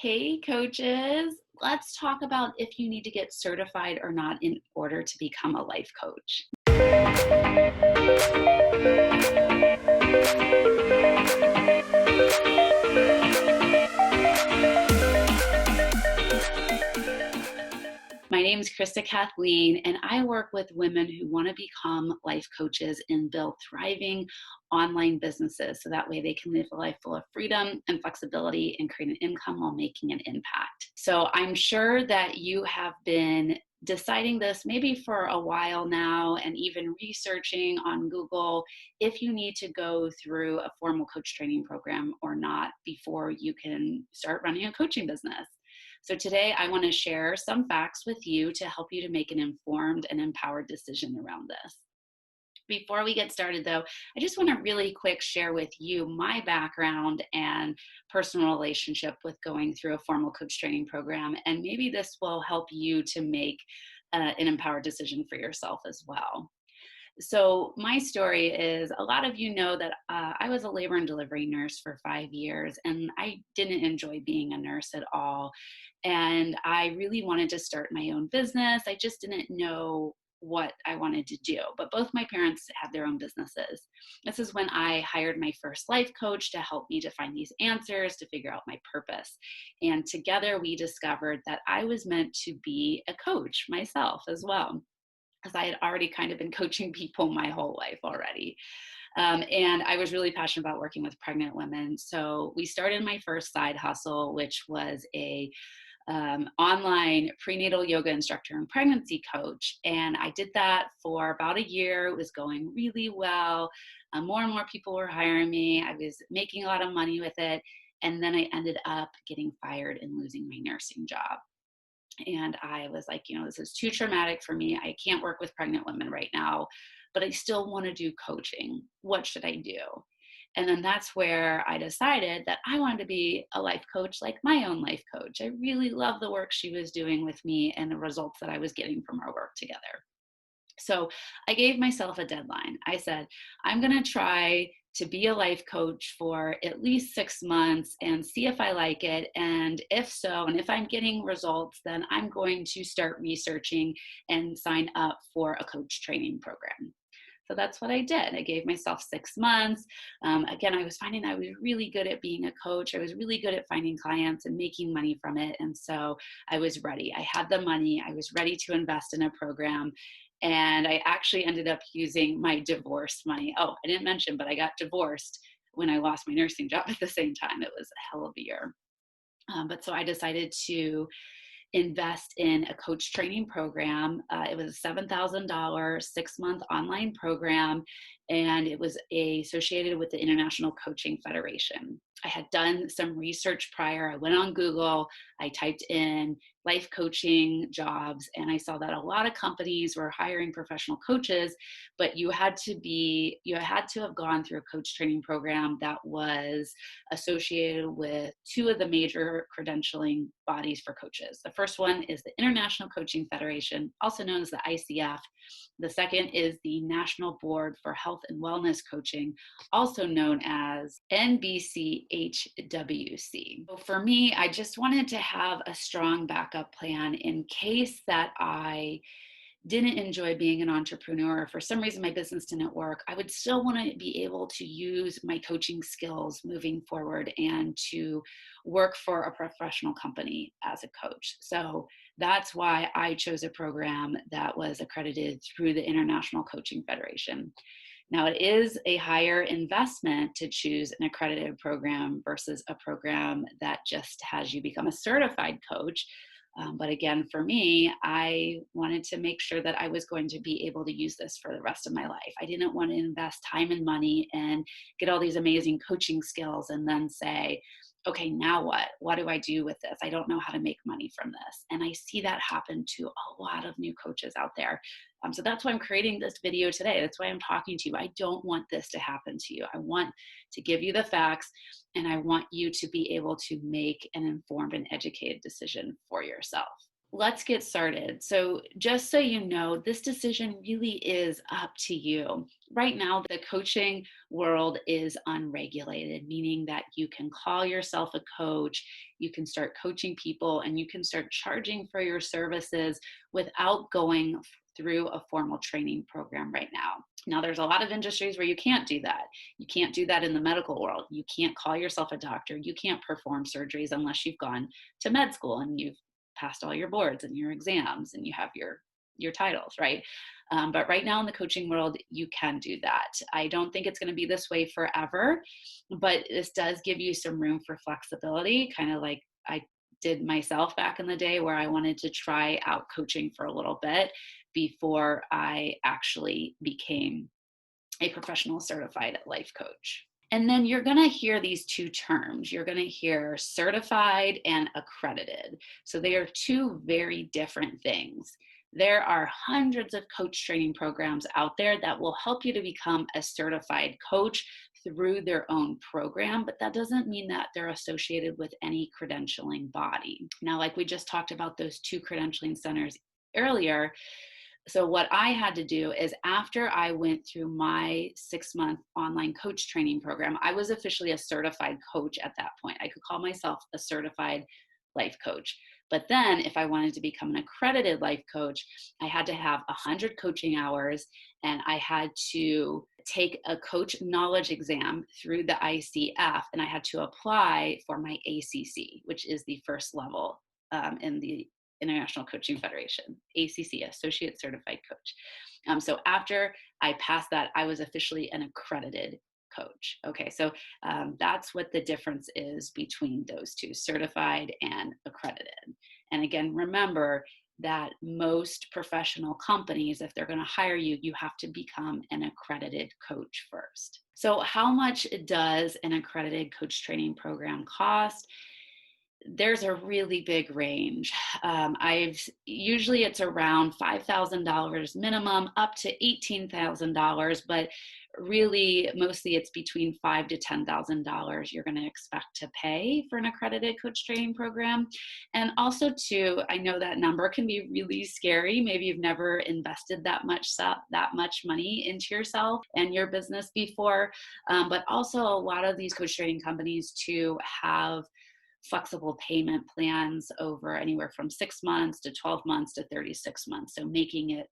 Hey, coaches. Let's talk about if you need to get certified or not in order to become a life coach. My name is Krista Kathleen, and I work with women who want to become life coaches and build thriving online businesses so that way they can live a life full of freedom and flexibility and create an income while making an impact. So I'm sure that you have been deciding this maybe for a while now and even researching on Google if you need to go through a formal coach training program or not before you can start running a coaching business. So today I want to share some facts with you to help you to make an informed and empowered decision around this. Before we get started though, I just want to really quick share with you my background and personal relationship with going through a formal coach training program. And maybe this will help you to make an empowered decision for yourself as well. So my story is a lot of you know that I was a labor and delivery nurse for 5 years, and I didn't enjoy being a nurse at all. And I really wanted to start my own business. I just didn't know what I wanted to do. But both my parents had their own businesses. This is when I hired my first life coach to help me to find these answers, to figure out my purpose. And together we discovered that I was meant to be a coach myself as well, because I had already kind of been coaching people my whole life already. And I was really passionate about working with pregnant women. So we started my first side hustle, which was a online prenatal yoga instructor and pregnancy coach. And I did that for about a year. It was going really well. More and more people were hiring me. I was making a lot of money with it. And then I ended up getting fired and losing my nursing job. And I was like, this is too traumatic for me. I can't work with pregnant women right now, but I still want to do coaching. What should I do? And then that's where I decided that I wanted to be a life coach, like my own life coach. I really loved the work she was doing with me and the results that I was getting from our work together. So I gave myself a deadline. I said, I'm going to try to be a life coach for at least 6 months and see if I like it. And if so, and if I'm getting results, then I'm going to start researching and sign up for a coach training program. So that's what I did. I gave myself 6 months. Again, I was finding I was really good at being a coach. I was really good at finding clients and making money from it. And so I was ready. I had the money. I was ready to invest in a program. And I actually ended up using my divorce money. Oh, I didn't mention, but I got divorced when I lost my nursing job at the same time. It was a hell of a year. But so I decided to invest in a coach training program. It was a $7,000 6-month online program, and it was associated with the International Coaching Federation. I had done some research prior. I went on Google, I typed in life coaching jobs, and I saw that a lot of companies were hiring professional coaches, but you had to have gone through a coach training program that was associated with two of the major credentialing bodies for coaches. The first one is the International Coaching Federation, also known as the ICF. The second is the National Board for Health and Wellness Coaching, also known as NBCHWC. So for me, I just wanted to have a strong backup plan in case that I didn't enjoy being an entrepreneur. For some reason, my business didn't work. I would still want to be able to use my coaching skills moving forward and to work for a professional company as a coach. So that's why I chose a program that was accredited through the International Coaching Federation. Now, it is a higher investment to choose an accredited program versus a program that just has you become a certified coach. But again, for me, I wanted to make sure that I was going to be able to use this for the rest of my life. I didn't want to invest time and money and get all these amazing coaching skills and then say, okay, now what? What do I do with this? I don't know how to make money from this. And I see that happen to a lot of new coaches out there. So that's why I'm creating this video today. That's why I'm talking to you. I don't want this to happen to you. I want to give you the facts, and I want you to be able to make an informed and educated decision for yourself. Let's get started. So, just so you know, this decision really is up to you. Right now, the coaching world is unregulated, meaning that you can call yourself a coach, you can start coaching people, and you can start charging for your services without going through a formal training program right now. Now, there's a lot of industries where you can't do that. You can't do that in the medical world. You can't call yourself a doctor. You can't perform surgeries unless you've gone to med school and you've passed all your boards and your exams and you have your titles, right? But right now in the coaching world, you can do that. I don't think it's going to be this way forever, but this does give you some room for flexibility, kind of like I did myself back in the day where I wanted to try out coaching for a little bit before I actually became a professional certified life coach. And then you're going to hear these two terms. You're going to hear certified and accredited. So they are two very different things. There are hundreds of coach training programs out there that will help you to become a certified coach through their own program, but that doesn't mean that they're associated with any credentialing body. Now, like we just talked about those two credentialing centers earlier, so what I had to do is after I went through my 6-month online coach training program, I was officially a certified coach at that point. I could call myself a certified life coach. But then if I wanted to become an accredited life coach, I had to have 100 coaching hours and I had to take a coach knowledge exam through the ICF and I had to apply for my ACC, which is the first level in the International Coaching Federation, ACC, Associate Certified Coach. So after I passed that, I was officially an accredited coach. Okay, so that's what the difference is between those two, certified and accredited. And again, remember that most professional companies, if they're going to hire you, you have to become an accredited coach first. So how much does an accredited coach training program cost? There's a really big range. I've usually it's around $5,000 minimum up to $18,000, but really mostly it's between $5,000 to $10,000 you're going to expect to pay for an accredited coach training program. And also too, I know that number can be really scary. Maybe you've never invested that much money into yourself and your business before, but also a lot of these coach training companies too have flexible payment plans over anywhere from 6 months to 12 months to 36 months. So making it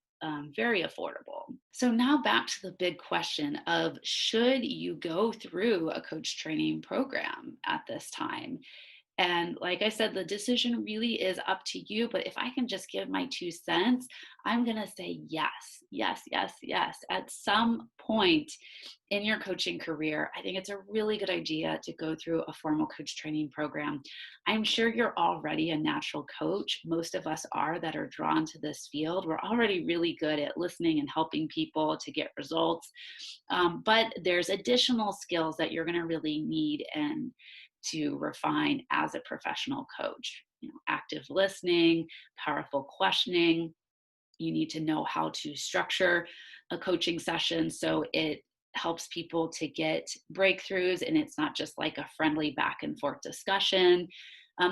very affordable. So now back to the big question of should you go through a coach training program at this time? And like I said, the decision really is up to you. But if I can just give my 2 cents, I'm going to say yes, yes, yes, yes. At some point in your coaching career, I think it's a really good idea to go through a formal coach training program. I'm sure you're already a natural coach. Most of us are that are drawn to this field. We're already really good at listening and helping people to get results. But there's additional skills that you're going to really need and to refine as a professional coach. You know, active listening, powerful questioning. You need to know how to structure a coaching session so it helps people to get breakthroughs and it's not just like a friendly back and forth discussion.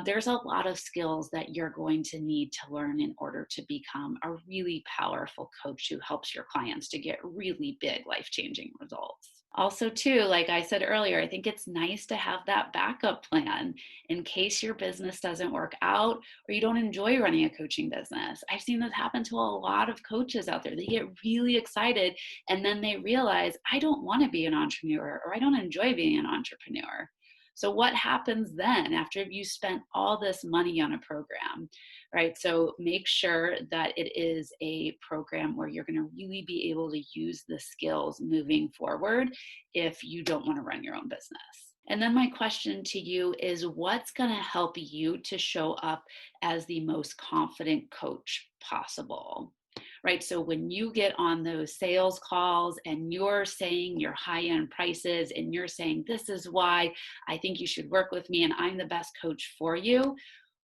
There's a lot of skills that you're going to need to learn in order to become a really powerful coach who helps your clients to get really big life-changing results. Also, too, like I said earlier, I think it's nice to have that backup plan in case your business doesn't work out or you don't enjoy running a coaching business. I've seen this happen to a lot of coaches out there. They get really excited and then they realize, I don't want to be an entrepreneur or I don't enjoy being an entrepreneur. So what happens then after you spent all this money on a program, right? So make sure that it is a program where you're going to really be able to use the skills moving forward if you don't want to run your own business. And then my question to you is what's going to help you to show up as the most confident coach possible? Right? So when you get on those sales calls and you're saying your high-end prices and you're saying, this is why I think you should work with me and I'm the best coach for you,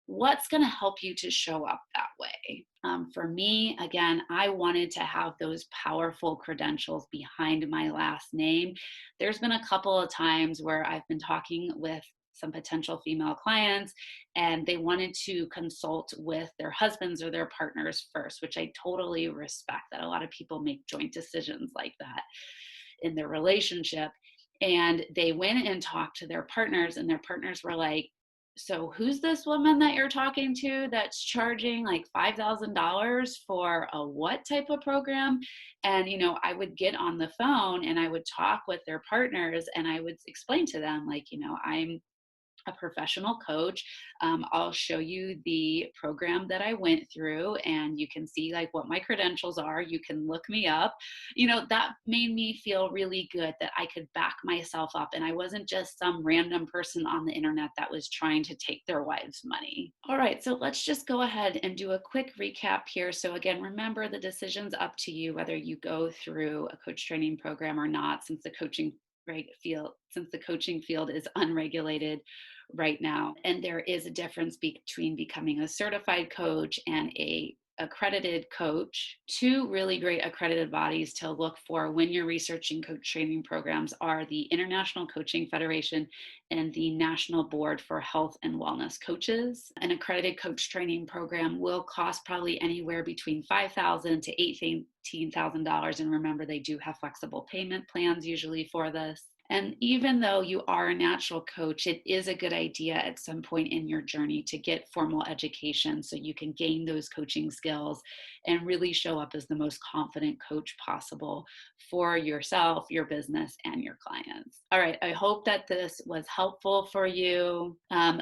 what's going to help you to show up that way? For me, again, I wanted to have those powerful credentials behind my last name. There's been a couple of times where I've been talking with some potential female clients, and they wanted to consult with their husbands or their partners first, which I totally respect. That a lot of people make joint decisions like that in their relationship. And they went and talked to their partners, and their partners were like, so who's this woman that you're talking to that's charging like $5,000 for a what type of program? And, I would get on the phone and I would talk with their partners, and I would explain to them, like, I'm a professional coach. I'll show you the program that I went through, and you can see like what my credentials are. You can look me up. That made me feel really good that I could back myself up, and I wasn't just some random person on the internet that was trying to take their wives' money. All right, so let's just go ahead and do a quick recap here. So again, remember, the decision's up to you whether you go through a coach training program or not, since the coaching field is unregulated right now. And there is a difference between becoming a certified coach and a accredited coach. Two really great accredited bodies to look for when you're researching coach training programs are the International Coaching Federation and the National Board for Health and Wellness Coaches. An accredited coach training program will cost probably anywhere between $5,000 to $18,000. And remember, they do have flexible payment plans usually for this. And even though you are a natural coach, it is a good idea at some point in your journey to get formal education so you can gain those coaching skills and really show up as the most confident coach possible for yourself, your business, and your clients. All right, I hope that this was helpful for you.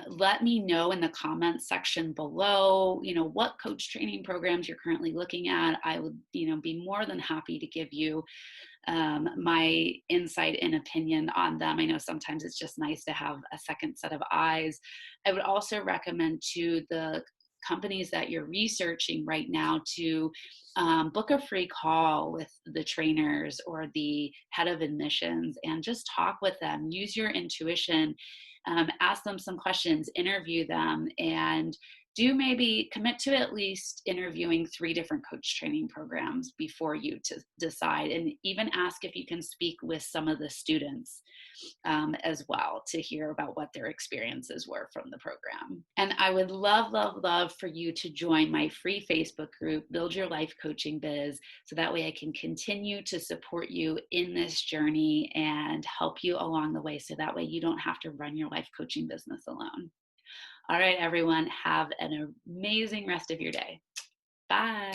Let me know in the comments section below, what coach training programs you're currently looking at. I would, be more than happy to give you my insight and opinion on them. I know sometimes it's just nice to have a second set of eyes. I would also recommend to the companies that you're researching right now to book a free call with the trainers or the head of admissions and just talk with them. Use your intuition, ask them some questions, interview them, and do maybe commit to at least interviewing 3 different coach training programs before you to decide, and even ask if you can speak with some of the students as well to hear about what their experiences were from the program. And I would love, love, love for you to join my free Facebook group, Build Your Life Coaching Biz, so that way I can continue to support you in this journey and help you along the way, so that way you don't have to run your life coaching business alone. All right, everyone, have an amazing rest of your day. Bye.